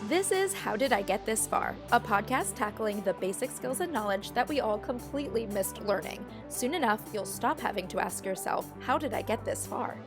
This is How Did I Get This Far? A podcast tackling the basic skills and knowledge that we all completely missed learning. Soon enough, you'll stop having to ask yourself, how did I get this far?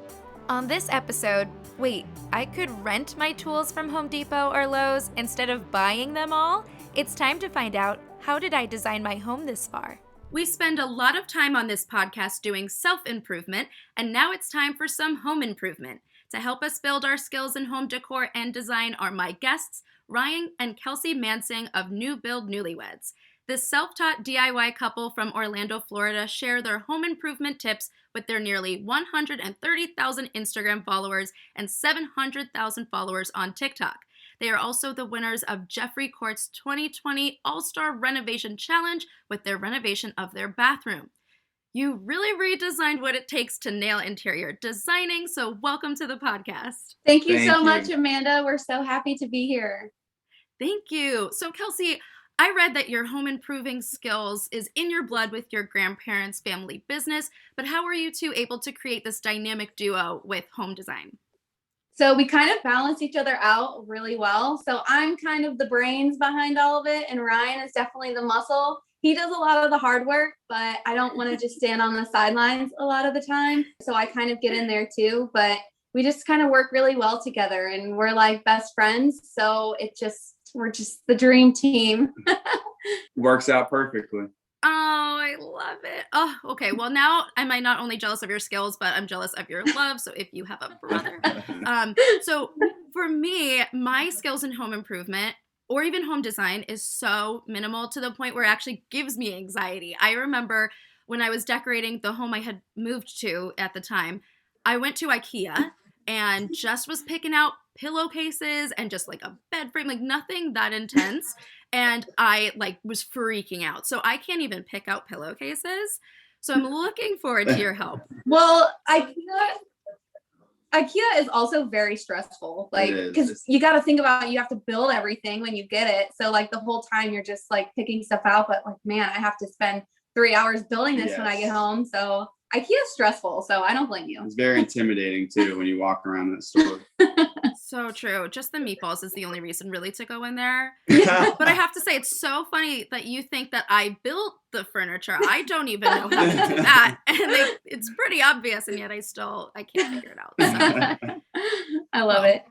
On this episode, wait, I could rent my tools from Home Depot or Lowe's instead of buying them all? It's time to find out, how did I design my home this far? We spend a lot of time on this podcast doing self-improvement, and now it's time for some home improvement. To help us build our skills in home decor and design are my guests, Ryan and Kelsey Mansing of NEWBUILD NEWLYWEDS. This self-taught DIY couple from Orlando, Florida share their home improvement tips with their nearly 130,000 Instagram followers and 700,000 followers on TikTok. They are also the winners of Jeffrey Court's 2020 All-Star Renovation Challenge with their renovation of their bathroom. You really redesigned what it takes to nail interior designing, so welcome to the podcast. Thank you so much, Amanda. We're so happy to be here. Thank you. So, Kelsey, I read that your home improving skills is in your blood with your grandparents' family business, but how were you two able to create this dynamic duo with home design? So we kind of balance each other out really well. So I'm kind of the brains behind all of it, and Ryan is definitely the muscle. He does a lot of the hard work, but I don't want to just stand on the sidelines a lot of the time. So I kind of get in there too, but we just kind of work really well together, and we're like best friends. So we're just the dream team. Works out perfectly. Oh, I love it. Oh, okay. Well, now am I not only jealous of your skills, but I'm jealous of your love. So if you have a brother. So for me, my skills in home improvement or even home design is so minimal to the point where it actually gives me anxiety. I remember when I was decorating the home I had moved to at the time, I went to IKEA and just was picking out pillowcases and just like a bed frame, like nothing that intense. And I was freaking out. So I can't even pick out pillowcases. So I'm looking forward to your help. Well, IKEA is also very stressful, because you got to think about, you have to build everything when you get it. So the whole time you're just picking stuff out, but man, I have to spend 3 hours building this when I get home. So IKEA is stressful. So I don't blame you. It's very intimidating too when you walk around that store. So true. Just the meatballs is the only reason really to go in there. But I have to say, it's so funny that you think that I built the furniture. I don't even know how to do that. And it's pretty obvious, and yet I can't figure it out. So. I love it.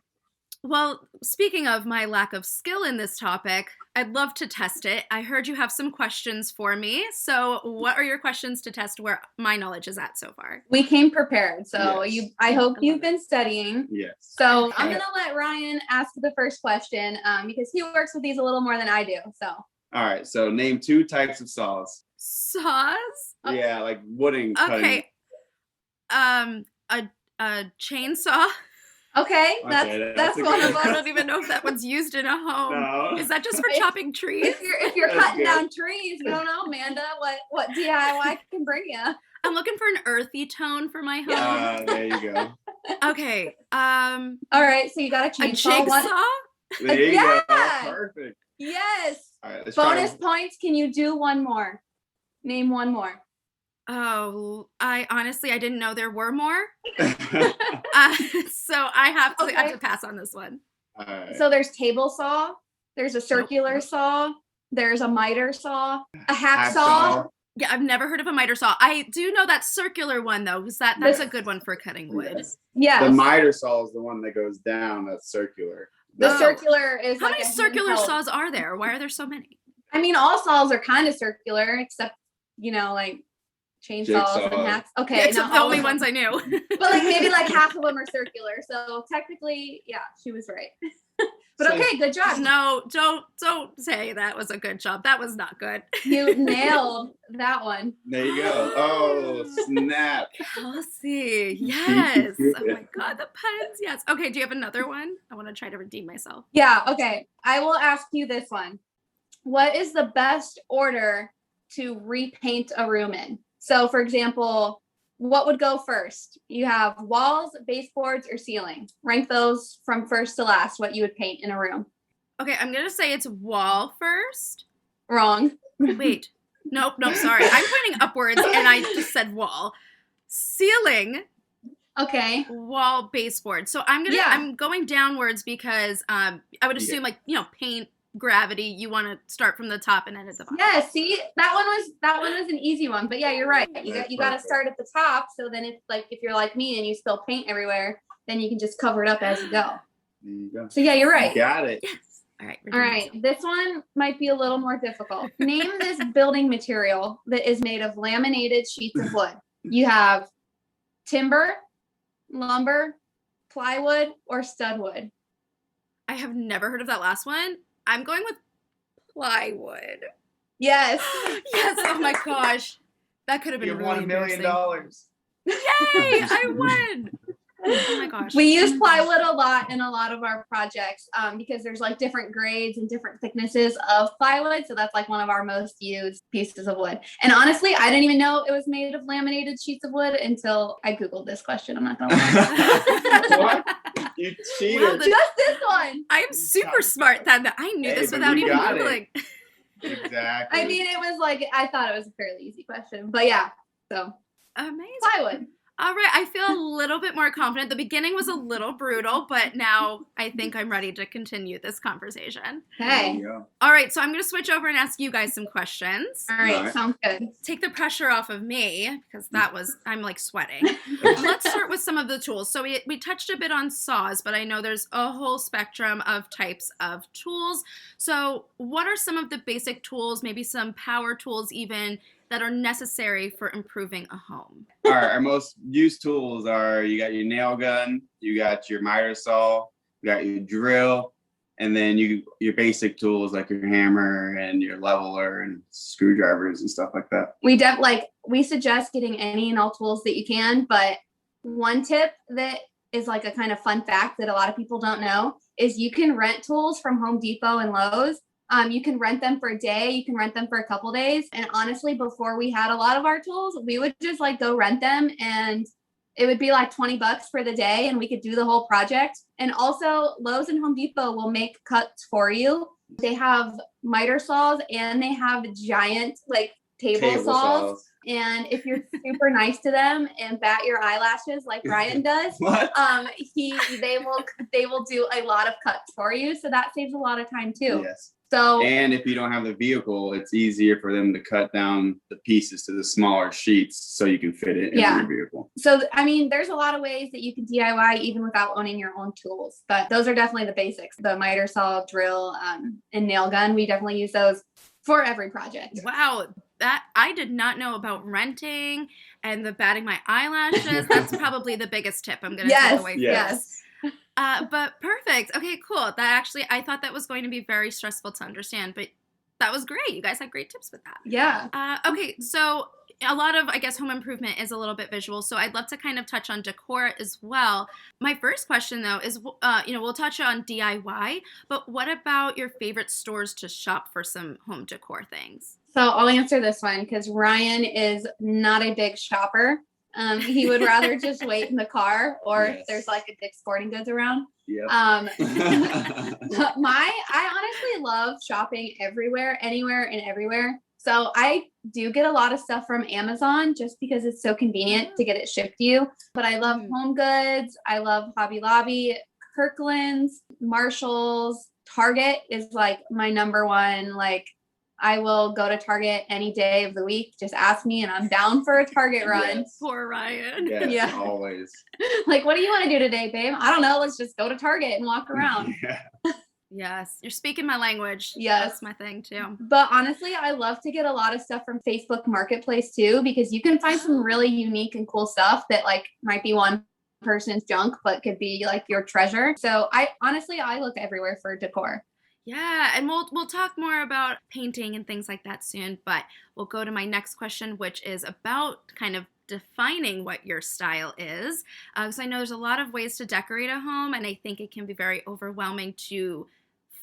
Well, speaking of my lack of skill in this topic, I'd love to test it. I heard you have some questions for me. So what are your questions to test where my knowledge is at so far? We came prepared. So Yes. I hope you've been studying. Yes. So Okay. I'm going to let Ryan ask the first question because he works with these a little more than I do. So. All right. So name 2 types of saws. Saws? Yeah, like wooding cutting. Okay. A chainsaw. Okay, Okay, that's a one good of I them. don't even know if that one's used in a home. No. Is that just for chopping trees? If you're That's cutting good. down trees, you don't know, Amanda, what DIY can bring you. I'm looking for an earthy tone for my home. There you go. Okay. All right, so you got a A chainsaw. jigsaw? There you Yeah. go. Perfect. Yes. All right. Let's Bonus points. Can you do one more? Name one more. Oh, I didn't know there were more. try. So I have Okay. to pass on this one. All right. So there's table saw. There's a circular saw. There's a miter saw. A hacksaw. Yeah, I've never heard of a miter saw. I do know that circular one though, because that's a good one for cutting wood. Yes. Yes. The miter saw is the one that goes down. That's circular. The Oh. circular is How like many a circular handheld. saws are there? Why are there so many? I mean, all saws are kind of circular, except chainsaws Jigsaw. and hacks. Okay, Yeah, except not the all only of them. ones I knew. But maybe half of them are circular. So technically, yeah, she was right. But So- okay, good job. No, don't say that was a good job. That was not good. You nailed that one. There you go. Oh, snap. Kelsey, yes. Oh my God, the puns, yes. Okay, do you have another one? I want to try to redeem myself. Yeah, okay. I will ask you this one. What is the best order to repaint a room in? So, for example, what would go first? You have walls, baseboards, or ceiling. Rank those from first to last, what you would paint in a room. Okay, I'm going to say it's wall first. Wrong. Wait. Nope, sorry. I'm pointing upwards and I just said wall. Ceiling. Okay. wall baseboard. So I'm going downwards because I would assume paint, gravity, you want to start from the top and end at the bottom. Yeah, see, that one was an easy one, but yeah, you're right. You got to start at the top, so then if you're like me and you spill paint everywhere, then you can just cover it up as you go. There you go. So yeah, you're right. You got it. Yes. All right. All right, this one might be a little more difficult. Name this building material that is made of laminated sheets of wood. You have timber, lumber, plywood, or studwood. I have never heard of that last one. I'm going with plywood. Yes. Yes. Oh my gosh. That could have been You really won $1 million. Yay! I won. Oh my gosh. We use plywood a lot in a lot of our projects because there's like different grades and different thicknesses of plywood. So that's like one of our most used pieces of wood. And honestly, I didn't even know it was made of laminated sheets of wood until I Googled this question. I'm not going to lie. What? You cheated. Well, Just this one. I'm super smart that I knew this but without you even got it. Googling. Exactly. I mean, it was like, I thought it was a fairly easy question, but yeah, so Amazing. plywood. All right, I feel a little bit more confident. The beginning was a little brutal, but now I think I'm ready to continue this conversation. There Okay. you go. All right, so I'm going to switch over and ask you guys some questions. All right. Alright. Sounds good. Take the pressure off of me because I'm like sweating. Let's start with some of the tools. So we touched a bit on saws, but I know there's a whole spectrum of types of tools. So what are some of the basic tools, maybe some power tools even, that are necessary for improving a home? Our most used tools are, you got your nail gun, you got your miter saw, you got your drill, and then your basic tools like your hammer and your leveler and screwdrivers and stuff like that. We suggest getting any and all tools that you can, but one tip that is like a kind of fun fact that a lot of people don't know is you can rent tools from Home Depot and Lowe's. You can rent them for a day. You can rent them for a couple days. And honestly, before we had a lot of our tools, we would just like go rent them and it would be like $20 for the day and we could do the whole project. And also Lowe's and Home Depot will make cuts for you. They have miter saws and they have giant like table saws. And if you're super nice to them and bat your eyelashes like Ryan does, What? they will do a lot of cuts for you. So that saves a lot of time too. Yes. So And if you don't have the vehicle, it's easier for them to cut down the pieces to the smaller sheets so you can fit it in your vehicle. So, I mean, there's a lot of ways that you can DIY even without owning your own tools, but those are definitely the basics. The miter saw, drill, and nail gun. We definitely use those for every project. Wow, that I did not know about renting and the batting my eyelashes. That's probably the biggest tip I'm going to take away from this. But perfect. Okay, cool. That actually, I thought that was going to be very stressful to understand, but that was great. You guys had great tips with that. Yeah. Okay, so a lot of, I guess, home improvement is a little bit visual, so I'd love to kind of touch on decor as well. My first question, though, is, we'll touch on DIY, but what about your favorite stores to shop for some home decor things? So I'll answer this one because Ryan is not a big shopper. He would rather just wait in the car or if there's like a Dick's Sporting Goods around. Yep. I honestly love shopping everywhere, anywhere and everywhere. So I do get a lot of stuff from Amazon just because it's so convenient to get it shipped to you. But I love Home Goods. I love Hobby Lobby, Kirkland's, Marshall's. Target is like my number one. Like I will go to Target any day of the week. Just ask me and I'm down for a Target run. Yes. Poor Ryan. Yes, Yeah. always. Like, what do you want to do today, babe? I don't know. Let's just go to Target and walk around. Yeah. Yes, you're speaking my language. Yes. That's my thing, too. But honestly, I love to get a lot of stuff from Facebook Marketplace too, because you can find some really unique and cool stuff that like might be one person's junk, but could be like your treasure. So I look everywhere for decor. Yeah, and we'll talk more about painting and things like that soon, but we'll go to my next question, which is about kind of defining what your style is. Because I know there's a lot of ways to decorate a home, and I think it can be very overwhelming to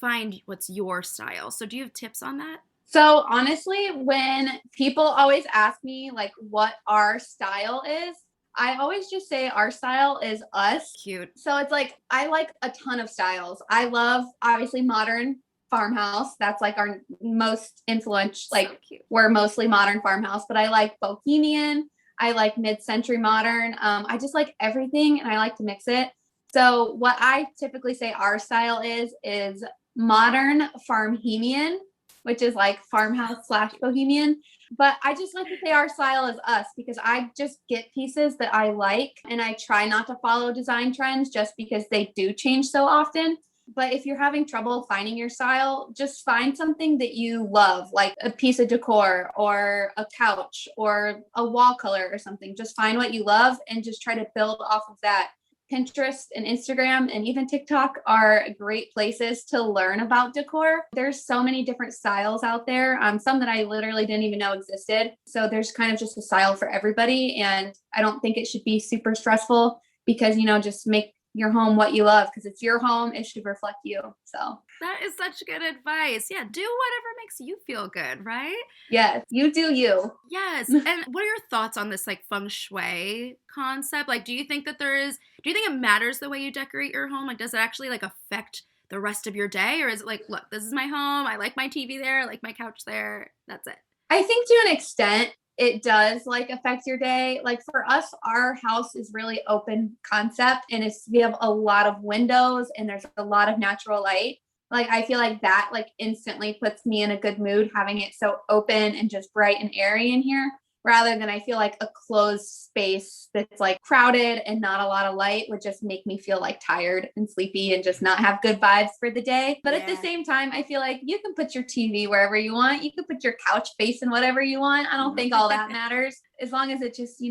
find what's your style. So do you have tips on that? So honestly, when people always ask me like what our style is, I always just say our style is us. Cute. So it's like, I like a ton of styles. I love obviously modern farmhouse. That's like our most influential, like So cute. we're mostly modern farmhouse, but I like bohemian. I like mid-century modern. I just like everything and I like to mix it. So what I typically say our style is modern farmhemian, which is like farmhouse / bohemian. But I just like to say our style is us because I just get pieces that I like and I try not to follow design trends just because they do change so often. But if you're having trouble finding your style, just find something that you love, like a piece of decor or a couch or a wall color or something. Just find what you love and just try to build off of that. Pinterest and Instagram and even TikTok are great places to learn about decor. There's so many different styles out there, some that I literally didn't even know existed. So there's kind of just a style for everybody. And I don't think it should be super stressful because, just make your home what you love because it's your home. It should reflect you. So that is such good advice. Yeah, do whatever makes you feel good, right? yes, you do you. Yes. And what are your thoughts on this like Feng Shui concept? Like, do you think it matters the way you decorate your home? Like, does it actually like affect the rest of your day? Or is it like, look, this is my home. I like my TV there. I like my couch there. That's it. I think to an extent, it does like affect your day. Like for us, our house is really open concept and we have a lot of windows and there's a lot of natural light. Like I feel like that like instantly puts me in a good mood having it so open and just bright and airy in here rather than I feel like a closed space that's like crowded and not a lot of light would just make me feel like tired and sleepy and just not have good vibes for the day. But at the same time, I feel like you can put your TV wherever you want. You can put your couch facing whatever you want. I don't think all that matters as long as it just,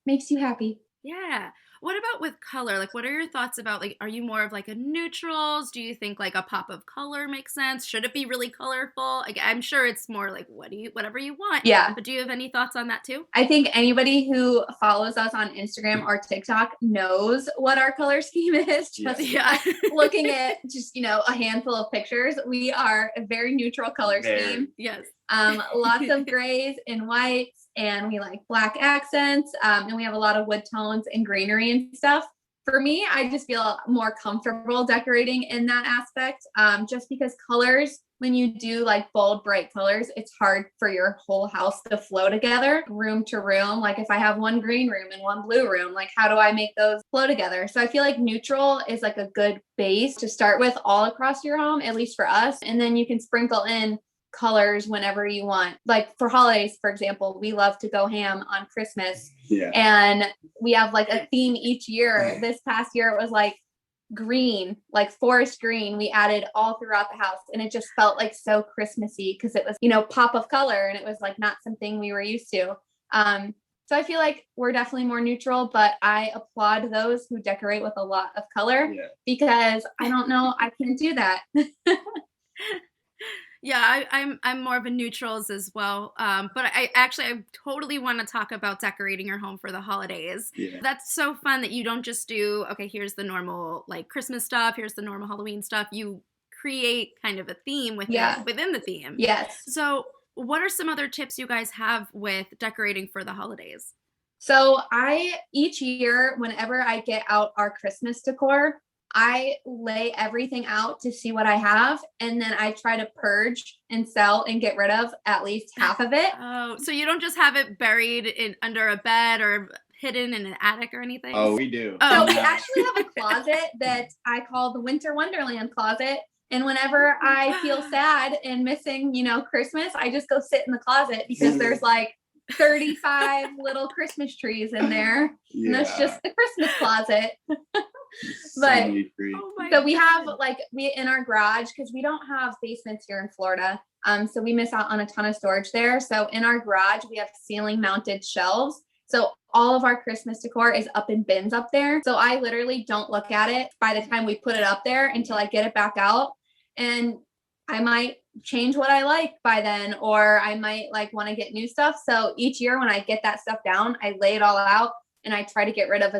makes you happy. Yeah. What about with color? Like, what are your thoughts about, like, are you more of like a neutrals? Do you think like a pop of color makes sense? Should it be really colorful? Like, I'm sure it's more like, whatever you want. Yeah. But do you have any thoughts on that too? I think anybody who follows us on Instagram or TikTok knows what our color scheme is. Just looking at just, a handful of pictures. We are a very neutral color scheme. Yes. Lots of grays and whites. And we like black accents, and we have a lot of wood tones and greenery and stuff. For me, I just feel more comfortable decorating in that aspect, just because colors, when you do like bold, bright colors, it's hard for your whole house to flow together, room to room. Like if I have one green room and one blue room, like how do I make those flow together? So I feel like neutral is like a good base to start with all across your home, at least for us. And then you can sprinkle in colors whenever you want. Like for holidays, for example, we love to go ham on Christmas. Yeah. And we have like a theme each year. This past year it was like green, like forest green. We added all throughout the house and it just felt like so Christmassy because it was, pop of color and it was like not something we were used to. So I feel like we're definitely more neutral, but I applaud those who decorate with a lot of color because I don't know, I can't do that. Yeah, I'm more of a neutrals as well. But I totally want to talk about decorating your home for the holidays. Yeah. That's so fun that you don't just do, okay, here's the normal like Christmas stuff, here's the normal Halloween stuff. You create kind of a theme within the theme. Yes. So what are some other tips you guys have with decorating for the holidays? So each year, whenever I get out our Christmas decor, I lay everything out to see what I have, and then I try to purge and sell and get rid of at least half of it. Oh, so you don't just have it buried under a bed or hidden in an attic or anything? Oh, we do. So we actually have a closet that I call the Winter Wonderland closet. And whenever I feel sad and missing, Christmas, I just go sit in the closet because there's like 35 little Christmas trees in there. Yeah. And that's just the Christmas closet. But so we have we in our garage, because we don't have basements here in Florida. So we miss out on a ton of storage there. So in our garage, we have ceiling mounted shelves. So all of our Christmas decor is up in bins up there. So I literally don't look at it by the time we put it up there until I get it back out. And I might change what I like by then, or I might want to get new stuff. So each year when I get that stuff down, I lay it all out and I try to get rid of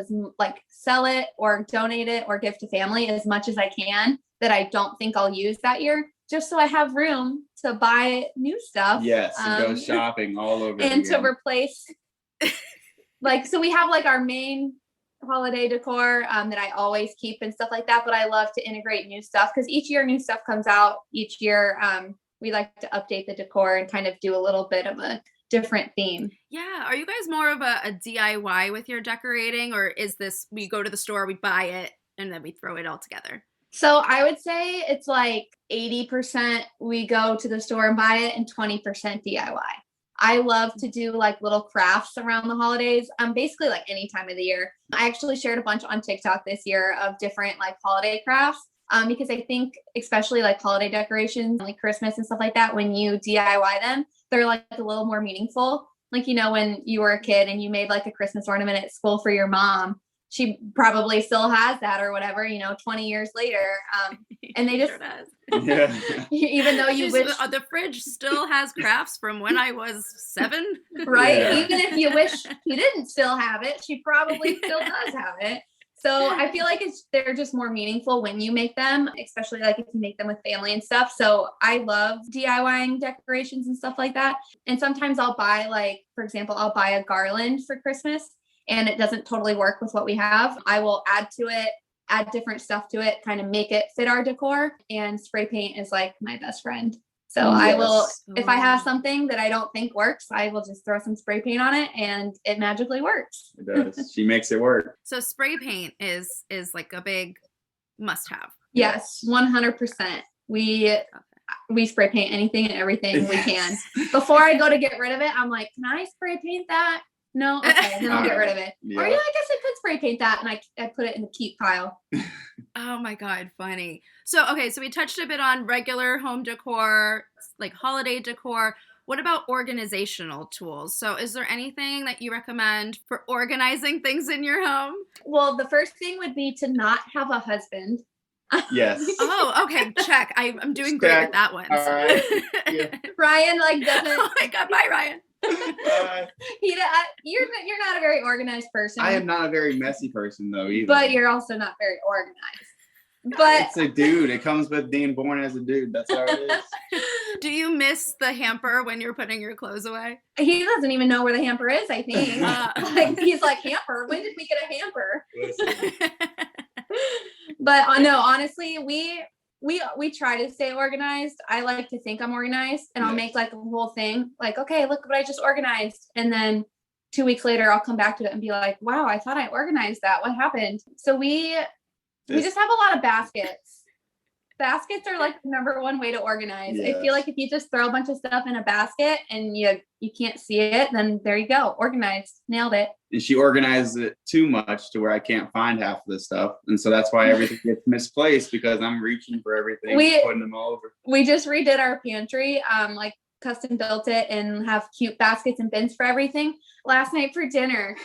sell it or donate it or give to family as much as I can that I don't think I'll use that year, just so I have room to buy new stuff. Yes, go shopping all over and again. To replace so we have our main holiday decor that I always keep and stuff like that, but I love to integrate new stuff because each year new stuff comes out. Each year we like to update the decor and kind of do a little bit of a different theme. Yeah. Are you guys more of a DIY with your decorating, or is this we go to the store, we buy it, and then we throw it all together? So I would say it's like 80% we go to the store and buy it and 20% DIY. I love to do like little crafts around the holidays. Basically like any time of the year. I actually shared a bunch on TikTok this year of different like holiday crafts. Because I think especially like holiday decorations, like Christmas and stuff like that, when you DIY them, they're like a little more meaningful. Like, you know, when you were a kid and you made like a Christmas ornament at school for your mom, she probably still has that or whatever, you know, 20 years later. And they just, even though you wish the fridge still has crafts from when I was 7, right? Yeah. Even if you wish she didn't still have it, she probably still does have it. So I feel like they're just more meaningful when you make them, especially like if you make them with family and stuff. So I love DIYing decorations and stuff like that. And sometimes I'll buy like, for example, I'll buy a garland for Christmas and it doesn't totally work with what we have. I will add to it, add different stuff to it, kind of make it fit our decor. And spray paint is like my best friend. So yes. I will, if I have something that I don't think works, I will just throw some spray paint on it and it magically works. It does. She makes it work. So spray paint is like a big must have. Yes, 100%. We spray paint anything and everything we can. Before I go to get rid of it, I'm like, can I spray paint that? No, okay, then I'll get rid of it. Yeah. Or yeah, I guess I could spray paint that, and I put it in the keep pile. Oh my God, funny. So we touched a bit on regular home decor, like holiday decor. What about organizational tools? So is there anything that you recommend for organizing things in your home? Well, the first thing would be to not have a husband. Yes. Oh, okay. Check. I'm doing great with that one. All right. Yeah. Ryan doesn't. Oh my God, bye, Ryan. You're not a very organized person. I am not a very messy person though either. But you're also not very organized. But it's a dude. It comes with being born as a dude. That's how it is. Do you miss the hamper when you're putting your clothes away? He doesn't even know where the hamper is, I think. He's like, hamper? When did we get a hamper? But no, honestly, we try to stay organized. I like to think I'm organized and I'll make like a whole thing like, okay, look what I just organized. And then 2 weeks later, I'll come back to it and be like, wow, I thought I organized that. What happened? So we just have a lot of baskets. Baskets are like the number one way to organize. Yes. I feel like if you just throw a bunch of stuff in a basket and you can't see it, then there you go. Organized. Nailed it. And she organizes it too much to where I can't find half of the stuff. And so that's why everything gets misplaced because I'm reaching for everything, putting them all over. We just redid our pantry, like custom built it and have cute baskets and bins for everything. Last night for dinner,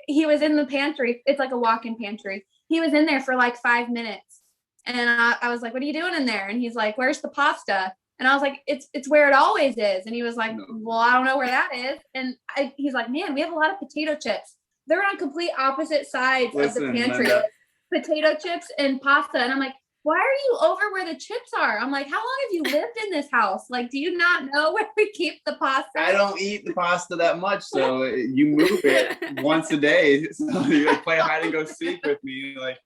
he was in the pantry. It's like a walk-in pantry. He was in there for like 5 minutes. And I was like, what are you doing in there? And he's like, where's the pasta? And I was like, it's where it always is. And he was like, well, I don't know where that is. And he's like, man, we have a lot of potato chips. They're on complete opposite sides of the pantry. Potato chips and pasta. And I'm like, why are you over where the chips are? I'm like, how long have you lived in this house? Like, do you not know where we keep the pasta? I don't eat the pasta that much. So you move it once a day. So you like play hide and go seek with me. Like,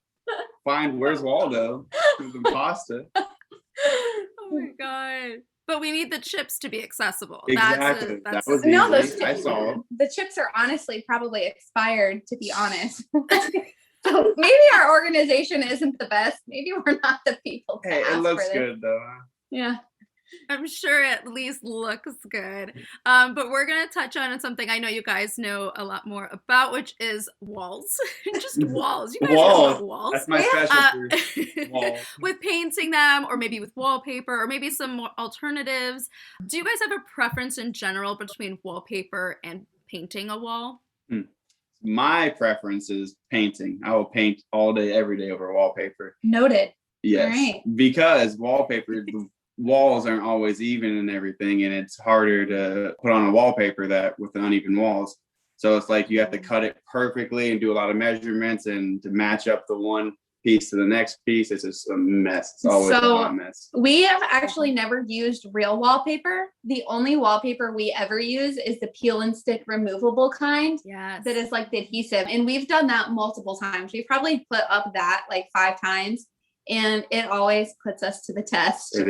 find where's Waldo with the pasta. Oh my God. But we need the chips to be accessible. Exactly. That was easy. No, I saw the chips are honestly probably expired, to be honest. So maybe our organization isn't the best. Maybe we're not the people to ask it looks for good though. Yeah. I'm sure it at least looks good. But we're going to touch on something I know you guys know a lot more about, which is walls. Just walls. You guys know about walls. That's my specialty. Walls. With painting them, or maybe with wallpaper, or maybe some more alternatives. Do you guys have a preference in general between wallpaper and painting a wall? My preference is painting. I will paint all day, every day over wallpaper. Noted. Yes. Right. Because wallpaper... walls aren't always even and everything, and it's harder to put on a wallpaper that with the uneven walls. So it's like you have to cut it perfectly and do a lot of measurements and to match up the one piece to the next piece. It's just a mess. It's always a hot mess. We have actually never used real wallpaper. The only wallpaper we ever use is the peel and stick removable kind. Yes. That is like the adhesive. And we've done that multiple times. We've probably put up that like 5 times. and it always puts us to the test. It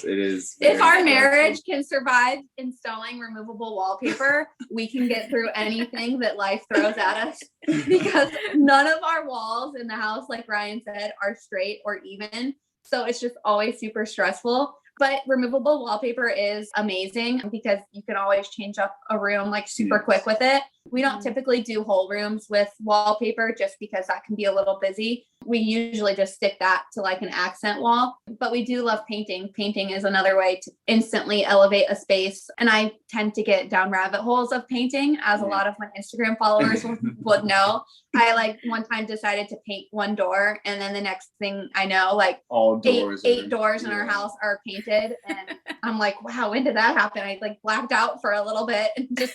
is. If our marriage can survive installing removable wallpaper, we can get through anything that life throws at us, because none of our walls in the house, like Ryan said, are straight or even. So it's just always super stressful. But removable wallpaper is amazing because you can always change up a room like super quick with it. We don't typically do whole rooms with wallpaper just because that can be a little busy. We usually just stick that to like an accent wall, but we do love painting. Painting is another way to instantly elevate a space. And I tend to get down rabbit holes of painting, as a lot of my Instagram followers would know. I like one time decided to paint one door, and then the next thing I know, like all doors eight doors in our house are painted. And I'm like, wow, when did that happen? I like blacked out for a little bit and just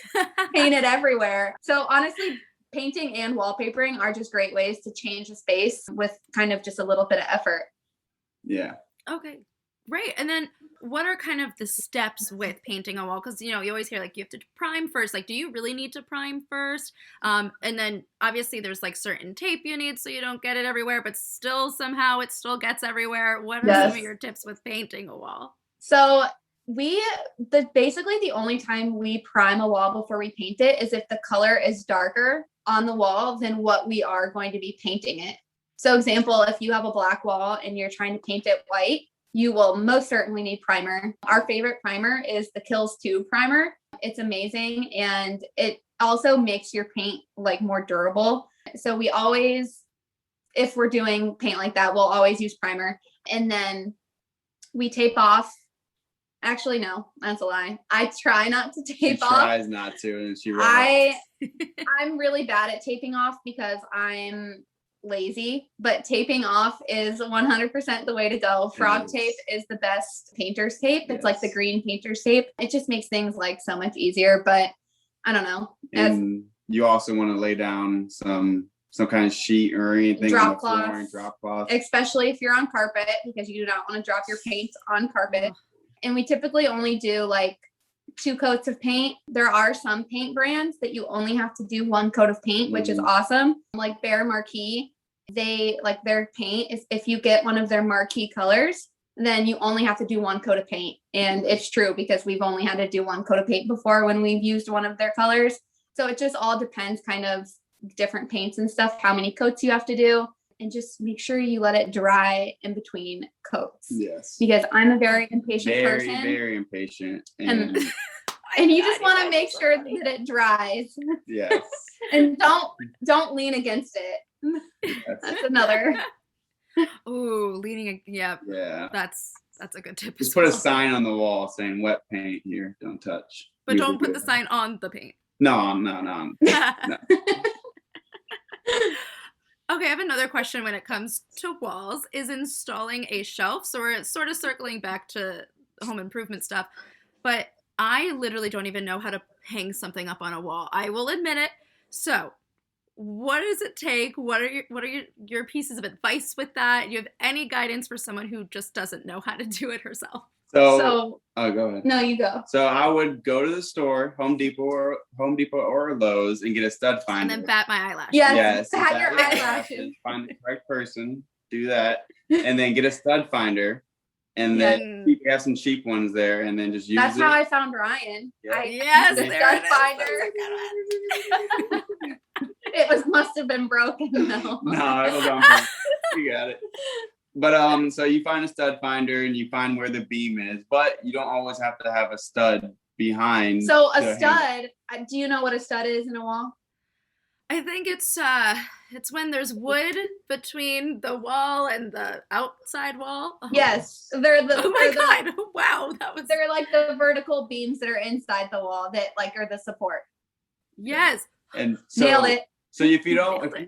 painted everywhere. So honestly, painting and wallpapering are just great ways to change the space with kind of just a little bit of effort. Yeah. Okay, great. And then what are kind of the steps with painting a wall? Because, you always hear like you have to prime first. Like, do you really need to prime first? And then obviously there's like certain tape you need so you don't get it everywhere, but still somehow it still gets everywhere. What are some of your tips with painting a wall? So basically the only time we prime a wall before we paint it is if the color is darker on the wall than what we are going to be painting it. So example, if you have a black wall and you're trying to paint it white, you will most certainly need primer. Our favorite primer is the Kills 2 primer. It's amazing, and it also makes your paint like more durable. So we always, if we're doing paint like that, we'll always use primer. And then we tape off. Actually, no, that's a lie. I try not to tape off. She tries not to, and she runs. I'm really bad at taping off because I'm lazy, but taping off is 100% the way to go. Frog tape is the best painter's tape. It's like the green painter's tape. It just makes things like so much easier, but I don't know. And you also want to lay down some kind of sheet or anything. Drop cloth. Especially if you're on carpet, because you do not want to drop your paint on carpet. And we typically only do like 2 coats of paint. There are some paint brands that you only have to do 1 coat of paint, which is awesome. Like Behr Marquee, they like their paint is, if you get one of their marquee colors, then you only have to do 1 coat of paint. And it's true because we've only had to do 1 coat of paint before when we've used one of their colors. So it just all depends kind of different paints and stuff, how many coats you have to do. And just make sure you let it dry in between coats. Yes. Because I'm a very impatient person. Very impatient. And you just want to make sure that it dries. Yes. And don't lean against it. That's another. Ooh, leaning. Yeah. That's a good tip. Just put a sign on the wall saying wet paint here, don't touch. But don't put the sign on the paint. No. Okay, I have another question when it comes to walls. Is installing a shelf? So we're sort of circling back to home improvement stuff, but I literally don't even know how to hang something up on a wall. I will admit it. So what does it take? What are your pieces of advice with that? Do you have any guidance for someone who just doesn't know how to do it herself? So go ahead. No, you go. So I would go to the store, Home Depot or Lowe's, and get a stud finder. And then bat my eyelashes. Yes, bat your eyelashes. Find the correct person, do that, and then get a stud finder. And then you have some cheap ones there, and then just use That's how I found Ryan. Yes, the stud finder. It must have been broken though. No, it was on purpose. You got it. But so you find a stud finder and you find where the beam is, but you don't always have to have a stud behind. So a stud, do you know what a stud is in a wall? I think it's when there's wood between the wall and the outside wall. Oh. Yes, they're the. Oh my god! Wow, They're like the vertical beams that are inside the wall that like are the support. Yes. And so, nailed it. So if you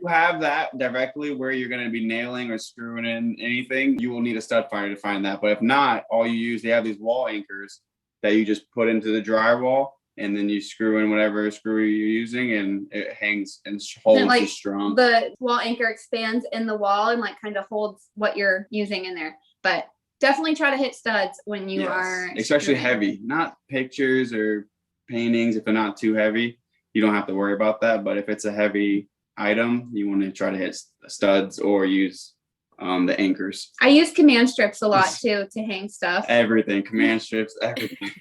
have that directly where you're going to be nailing or screwing in anything, you will need a stud finder to find that. But if not, they have these wall anchors that you just put into the drywall, and then you screw in whatever screw you're using, and it hangs and holds it strong. The wall anchor expands in the wall and like kind of holds what you're using in there. But definitely try to hit studs when you are. Especially heavy, not pictures or paintings. If they're not too heavy, you don't have to worry about that. But if it's a heavy item, you want to try to hit studs or use the anchors. I use command strips a lot too to hang stuff. Everything, command strips, everything.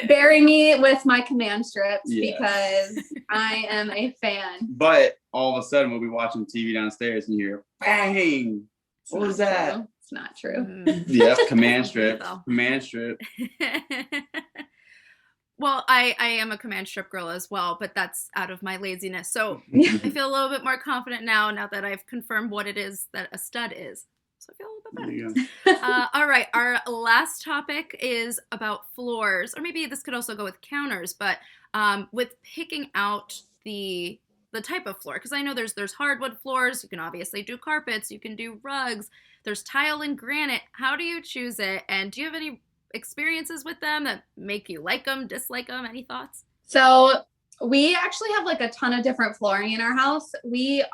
Bury me with my command strips because I am a fan. But all of a sudden we'll be watching TV downstairs and you hear bang. What was that? It's not true. Yep, command strip. Command strip. Well, I am a command strip girl as well, but that's out of my laziness. So I feel a little bit more confident now that I've confirmed what it is that a stud is. So I feel a little bit better. All right. Our last topic is about floors, or maybe this could also go with counters, but with picking out the type of floor, because I know there's hardwood floors. You can obviously do carpets. You can do rugs. There's tile and granite. How do you choose it? And do you have any experiences with them that make you like them, dislike them? Any thoughts? So we actually have like a ton of different flooring in our house.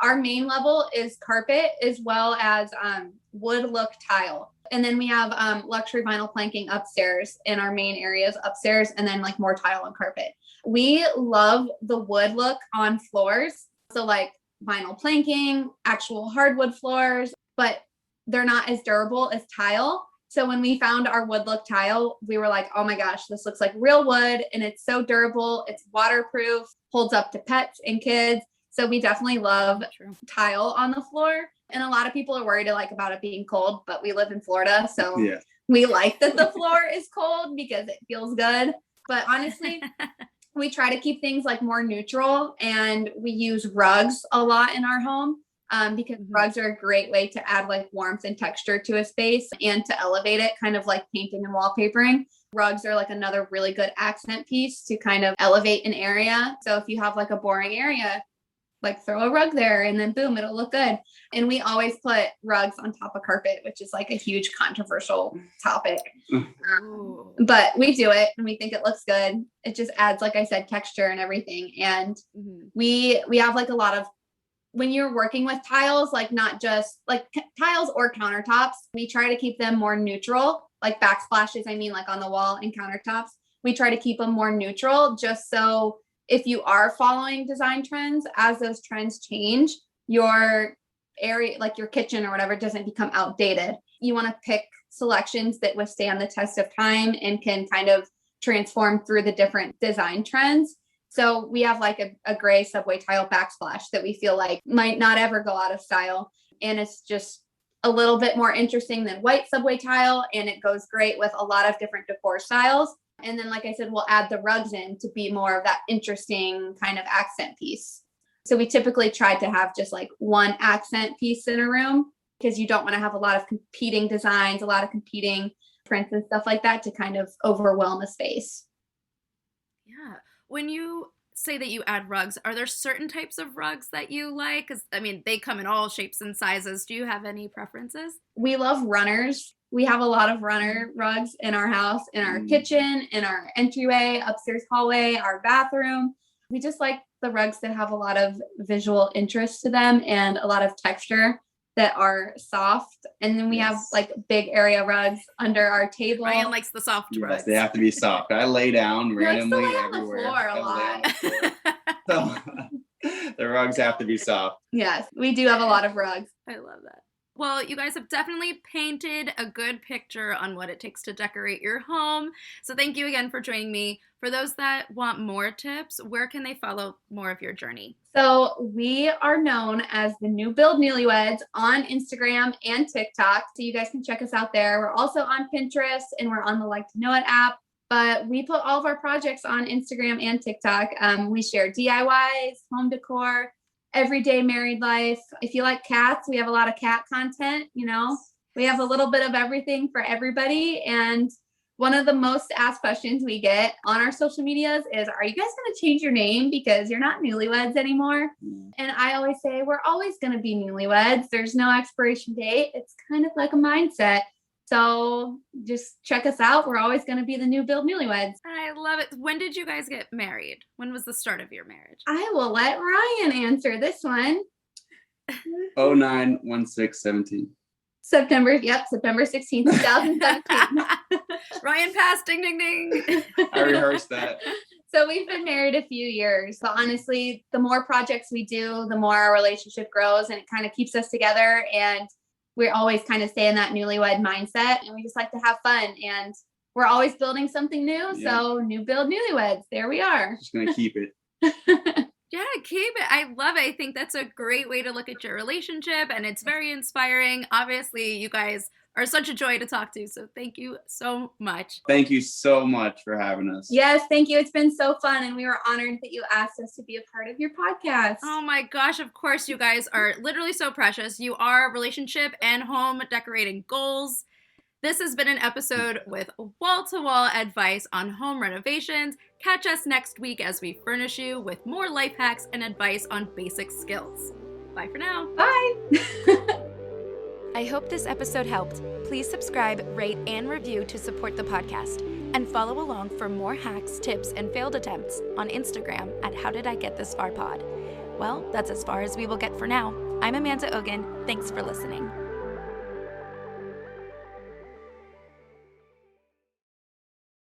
Our main level is carpet as well as wood look tile. And then we have luxury vinyl planking upstairs in our main areas upstairs, and then like more tile and carpet. We love the wood look on floors. So like vinyl planking, actual hardwood floors, but they're not as durable as tile. So when we found our wood look tile, we were like, oh my gosh, this looks like real wood and it's so durable. It's waterproof, holds up to pets and kids. So we definitely love tile on the floor. And a lot of people are worried about it being cold, but we live in Florida. So we like that the floor is cold because it feels good. But honestly, we try to keep things like more neutral, and we use rugs a lot in our home. Because rugs are a great way to add like warmth and texture to a space and to elevate it, kind of like painting and wallpapering. Rugs are like another really good accent piece to kind of elevate an area. So if you have like a boring area, like throw a rug there and then boom, it'll look good. And we always put rugs on top of carpet, which is like a huge controversial topic. But we do it and we think it looks good. It just adds, like I said, texture and everything. And we have like a lot of, when you're working with tiles, like not just like tiles or countertops, we try to keep them more neutral, like backsplashes. I mean, like on the wall and countertops, we try to keep them more neutral, just so if you are following design trends, as those trends change, your area, like your kitchen or whatever, doesn't become outdated. You want to pick selections that withstand the test of time and can kind of transform through the different design trends. So we have like a gray subway tile backsplash that we feel like might not ever go out of style. And it's just a little bit more interesting than white subway tile. And it goes great with a lot of different decor styles. And then, like I said, we'll add the rugs in to be more of that interesting kind of accent piece. So we typically try to have just like one accent piece in a room, because you don't want to have a lot of competing designs, a lot of competing prints and stuff like that to kind of overwhelm a space. Yeah. When you say that you add rugs, are there certain types of rugs that you like? Because, I mean, they come in all shapes and sizes. Do you have any preferences? We love runners. We have a lot of runner rugs in our house, in our kitchen, in our entryway, upstairs hallway, our bathroom. We just like the rugs that have a lot of visual interest to them and a lot of texture, that are soft. And then we have like big area rugs under our table. Ryan likes the soft rugs. They have to be soft. I lay down randomly lay everywhere. on the floor a lot. So the rugs have to be soft. Yes, we do have a lot of rugs. I love that. Well, you guys have definitely painted a good picture on what it takes to decorate your home. So thank you again for joining me. For those that want more tips, where can they follow more of your journey? So we are known as the NEWBUILD Newlyweds on Instagram and TikTok. So you guys can check us out there. We're also on Pinterest and we're on the Like to Know It app. But we put all of our projects on Instagram and TikTok. We share DIYs, home decor, everyday married life. If you like cats, we have a lot of cat content. You know, we have a little bit of everything for everybody. And one of the most asked questions we get on our social medias is, are you guys going to change your name because you're not newlyweds anymore? And I always say, we're always going to be newlyweds. There's no expiration date. It's kind of like a mindset. So just check us out. We're always going to be the NEWBUILD Newlyweds. I love it. When did you guys get married? When was the start of your marriage? I will let Ryan answer this one. 09/16/17. September 16th, 2017. Ryan passed, ding, ding, ding. I rehearsed that. So we've been married a few years, but honestly, the more projects we do, the more our relationship grows, and it kind of keeps us together. And we always kind of stay in that newlywed mindset, and we just like to have fun, and we're always building something new. Yeah. So new build newlyweds. There we are. Just going to keep it. Yeah, keep it. I love it. I think that's a great way to look at your relationship, and it's very inspiring. Obviously, you guys are such a joy to talk to, so thank you so much. Thank you so much for having us. Yes, thank you. It's been so fun, and we were honored that you asked us to be a part of your podcast. Oh my gosh, of course, you guys are literally so precious. You are relationship and home decorating goals. This has been an episode with wall-to-wall advice on home renovations. Catch us next week as we furnish you with more life hacks and advice on basic skills. Bye for now. Bye. I hope this episode helped. Please subscribe, rate, and review to support the podcast. And follow along for more hacks, tips, and failed attempts on Instagram at HowDidIGetThisFarPod. Well, that's as far as we will get for now. I'm Amanda Ogun. Thanks for listening.